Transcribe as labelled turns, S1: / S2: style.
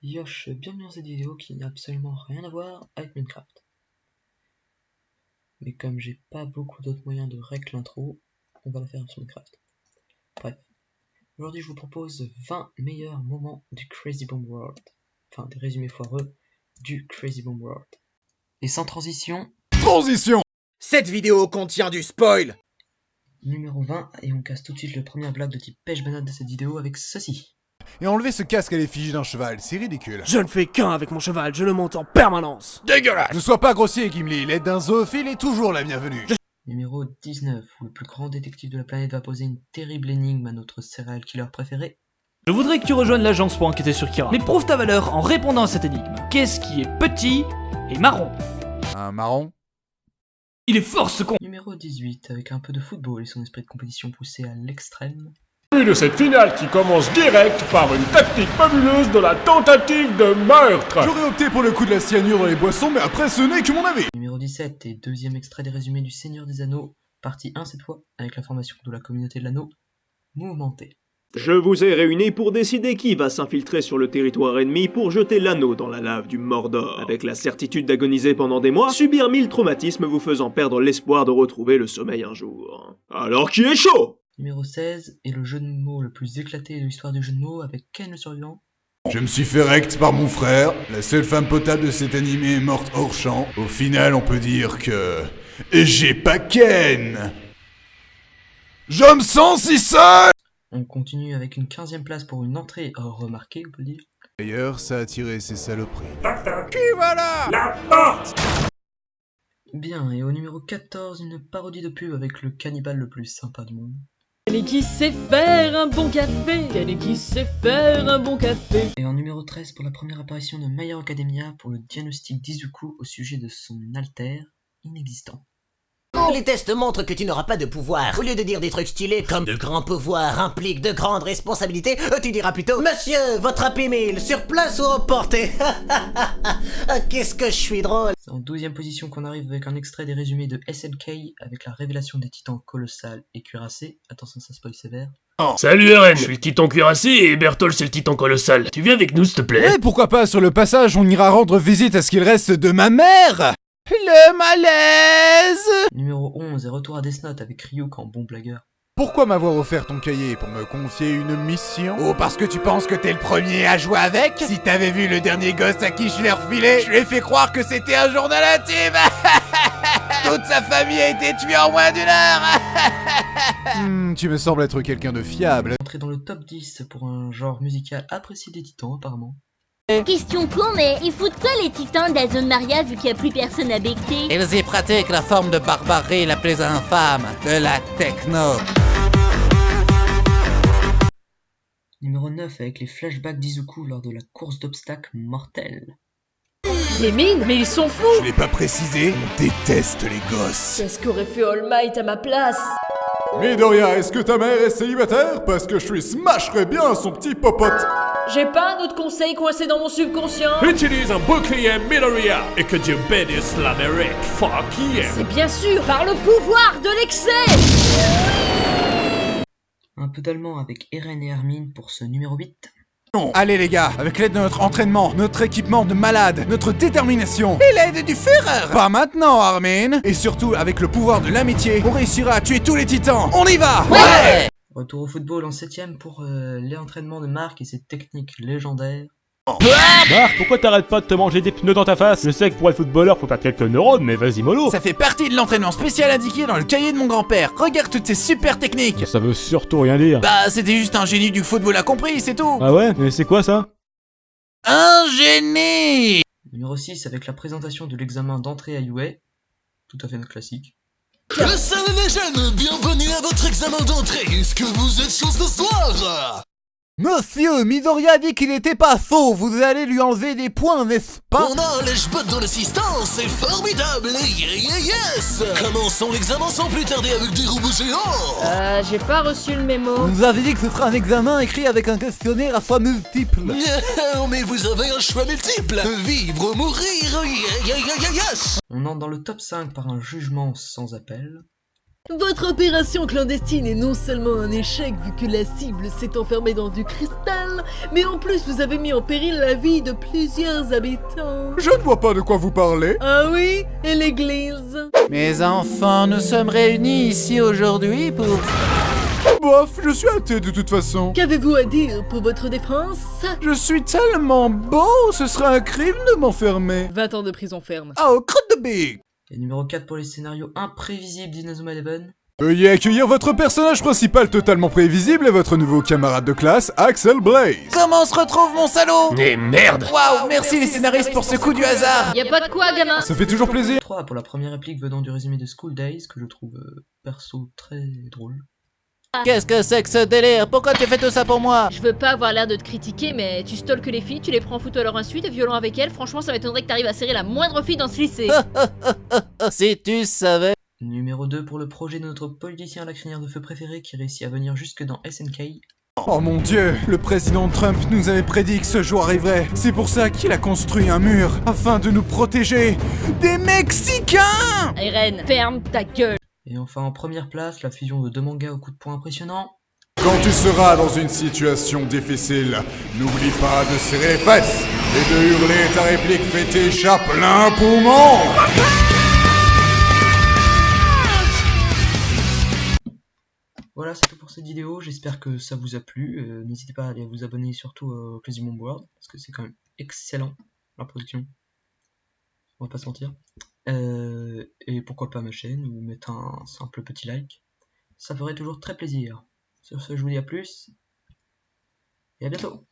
S1: Yosh, bienvenue dans cette vidéo qui n'a absolument rien à voir avec Minecraft. Mais comme j'ai pas beaucoup d'autres moyens de règle l'intro, on va la faire sur Minecraft. Bref, aujourd'hui je vous propose 20 meilleurs moments du Crazy Bomb World. Enfin, des résumés foireux du Crazy Bomb World. Et sans transition...
S2: Transition! Cette vidéo contient du spoil!
S1: Numéro 20, et on casse tout de suite le premier blague de type pêche-banane de cette vidéo avec ceci.
S2: Et enlever ce casque à l'effigie d'un cheval, c'est ridicule.
S3: Je ne fais qu'un avec mon cheval, je le monte en permanence.
S2: Dégueulasse! Ne sois pas grossier, Gimli, l'aide d'un zoophile est toujours la bienvenue.
S1: Numéro 19, où le plus grand détective de la planète va poser une terrible énigme à notre serial killer préféré.
S4: Je voudrais que tu rejoignes l'agence pour enquêter sur Kira. Mais prouve ta valeur en répondant à cette énigme. Qu'est-ce qui est petit et marron?
S2: Un marron?
S4: Il est fort ce con!
S1: Numéro 18, avec un peu de football et son esprit de compétition poussé à l'extrême.
S5: De cette finale qui commence direct par une tactique fabuleuse de la tentative de meurtre.
S2: J'aurais opté pour le coup de la cyanure dans les boissons, mais après ce n'est que mon avis.
S1: Numéro 17, et deuxième extrait des résumés du Seigneur des Anneaux, partie 1 cette fois, avec la formation de la communauté de l'anneau, mouvementée.
S6: Je vous ai réunis pour décider qui va s'infiltrer sur le territoire ennemi pour jeter l'anneau dans la lave du Mordor. Avec la certitude d'agoniser pendant des mois, subir 1000 traumatismes vous faisant perdre l'espoir de retrouver le sommeil un jour. Alors qui est chaud?
S1: Numéro 16, et le jeu de mots le plus éclaté de l'histoire du jeu de mots avec Ken le survivant.
S2: Je me suis fait rect par mon frère, la seule femme potable de cet animé est morte hors champ. Au final, on peut dire que... j'ai pas Ken! Je me sens si seul!
S1: On continue avec une 15e place pour une entrée remarquée, on peut dire.
S2: D'ailleurs, ça a attiré ces saloperies.
S5: Qui voilà? La porte!
S1: Bien, et au numéro 14, une parodie de pub avec le cannibale le plus sympa du monde.
S7: Quel est qui sait faire un bon café? Quel est qui sait faire un bon café?
S1: Et en numéro 13, pour la première apparition de My Hero Academia pour le diagnostic d'Izuku au sujet de son alter inexistant.
S8: Les tests montrent que tu n'auras pas de pouvoir. Au lieu de dire des trucs stylés comme de grands pouvoirs impliquent de grandes responsabilités, tu diras plutôt Monsieur, votre Happy Meal, sur place ou emporté? Qu'est-ce que je suis drôle.
S1: C'est en 12e position qu'on arrive avec un extrait des résumés de SNK avec la révélation des titans colossal et cuirassés. Attention, ça spoil sévère.
S5: Salut RN, je suis le titan cuirassé et Bertol c'est le titan colossal. Tu viens avec nous s'il te plaît?
S2: Eh, pourquoi pas, sur le passage, on ira rendre visite à ce qu'il reste de ma mère! Le malaise!
S1: Numéro 11 et retour à Death Note avec Ryuk en bon blagueur.
S2: Pourquoi m'avoir offert ton cahier? Pour me confier une mission? Oh, parce que tu penses que t'es le premier à jouer avec? Si t'avais vu le dernier gosse à qui je l'ai refilé, je lui ai fait croire que c'était un journal intime. Toute sa famille a été tuée en moins d'une heure. Tu me sembles être quelqu'un de fiable.
S1: Entrée dans le top 10 pour un genre musical apprécié des titans apparemment.
S9: Question con, mais ils foutent quoi les titans de la zone Maria vu qu'il n'y a plus personne à becter?
S10: Ils y pratiquent la forme de barbarie la plus infâme, de la techno.
S1: Numéro 9 avec les flashbacks d'Izuku lors de la course d'obstacles mortelle.
S7: Les mines? Mais ils sont fous!
S2: Je l'ai pas précisé, on déteste les gosses.
S7: Qu'est-ce qu'aurait fait All Might à ma place?
S2: Midoriya, est-ce que ta mère est célibataire? Parce que je lui smasherais bien son petit popote.
S7: J'ai pas un autre conseil coincé dans mon subconscient?
S5: Utilise un bouclier Midoriya et que Dieu bénisse l'Amérique. Fuck yeah!
S7: C'est bien sûr par le pouvoir de l'excès!
S1: Un peu d'allemand avec Eren et Hermine pour ce numéro 8.
S2: Allez les gars, avec l'aide de notre entraînement, notre équipement de malade, notre détermination et l'aide du Führer. Pas maintenant, Armin. Et surtout, avec le pouvoir de l'amitié, on réussira à tuer tous les titans. On y va! Ouais!
S1: Retour au football en 7ème pour les entraînements de Marc et ses techniques légendaires.
S5: Marc, pourquoi t'arrêtes pas de te manger des pneus dans ta face? Je sais que pour être footballeur faut perdre quelques neurones, mais vas-y mollo.
S2: Ça fait partie de l'entraînement spécial indiqué dans le cahier de mon grand-père. Regarde toutes ces super techniques.
S5: Ça veut surtout rien dire.
S2: Bah, c'était juste un génie du football a compris, c'est tout.
S5: Ah ouais? Mais c'est quoi ça?
S2: Un génie!
S1: Numéro 6 avec la présentation de l'examen d'entrée à UA. Tout à fait notre classique.
S11: Salut les jeunes, bienvenue à votre examen d'entrée. Est-ce que vous êtes chaud ce soir?
S2: Monsieur, Midoriya dit qu'il n'était pas faux. Vous allez lui enlever des points, n'est-ce pas?
S11: On a un lèche-bot dans l'assistance, c'est formidable. Yes! Commençons l'examen sans plus tarder avec des robots géants.
S7: J'ai pas reçu le mémo.
S2: On nous avait dit que ce sera un examen écrit avec un questionnaire à choix multiples.
S11: Mais vous avez un choix multiple. Vivre ou mourir. Yes!
S1: On entre dans le top 5 par un jugement sans appel.
S7: Votre opération clandestine est non seulement un échec vu que la cible s'est enfermée dans du cristal, mais en plus vous avez mis en péril la vie de plusieurs habitants.
S2: Je ne vois pas de quoi vous parlez.
S7: Ah oui? Et l'église?
S10: Mes enfants, nous sommes réunis ici aujourd'hui pour...
S2: Bof, je suis athée de toute façon.
S7: Qu'avez-vous à dire pour votre défense?
S2: Je suis tellement beau, ce serait un crime de m'enfermer.
S7: 20 ans de prison ferme.
S2: Oh, crotte de big.
S1: Et numéro 4 pour les scénarios imprévisibles d'Inazuma Eleven.
S2: Veuillez accueillir votre personnage principal totalement prévisible et votre nouveau camarade de classe, Axel Blaze.
S10: Comment se retrouve mon salaud?
S5: Mais merde!
S10: Waouh, merci les scénaristes pour ce coup du hasard.
S7: Y a pas de quoi, gamin!
S2: Ça fait toujours plaisir.
S1: 3 pour la première réplique venant du résumé de School Days, que je trouve perso très drôle.
S10: Qu'est-ce que c'est que ce délire? Pourquoi tu fais tout ça pour moi?
S7: Je veux pas avoir l'air de te critiquer, mais tu stalkes les filles, tu les prends en photo à leur insu, t'es violent avec elles, franchement ça m'étonnerait que t'arrives à serrer la moindre fille dans ce lycée.
S10: Si tu savais.
S1: Numéro 2 pour le projet de notre politicien à la crinière de feu préféré qui réussit à venir jusque dans SNK.
S2: Oh mon dieu, le président Trump nous avait prédit que ce jour arriverait. C'est pour ça qu'il a construit un mur, afin de nous protéger des Mexicains.
S7: Eren, ferme ta gueule.
S1: Et enfin en première place, la fusion de deux mangas au coup de poing impressionnant.
S2: Quand tu seras dans une situation difficile, n'oublie pas de serrer les fesses et de hurler ta réplique fétiche à plein poumon.
S1: Voilà, c'est tout pour cette vidéo, j'espère que ça vous a plu. N'hésitez pas à aller vous abonner surtout au Closing World, parce que c'est quand même excellent, la production. On va pas se mentir. Et pourquoi pas ma chaîne, ou mettre un simple petit like. Ça ferait toujours très plaisir. Sur ce, je vous dis à plus, et à bientôt.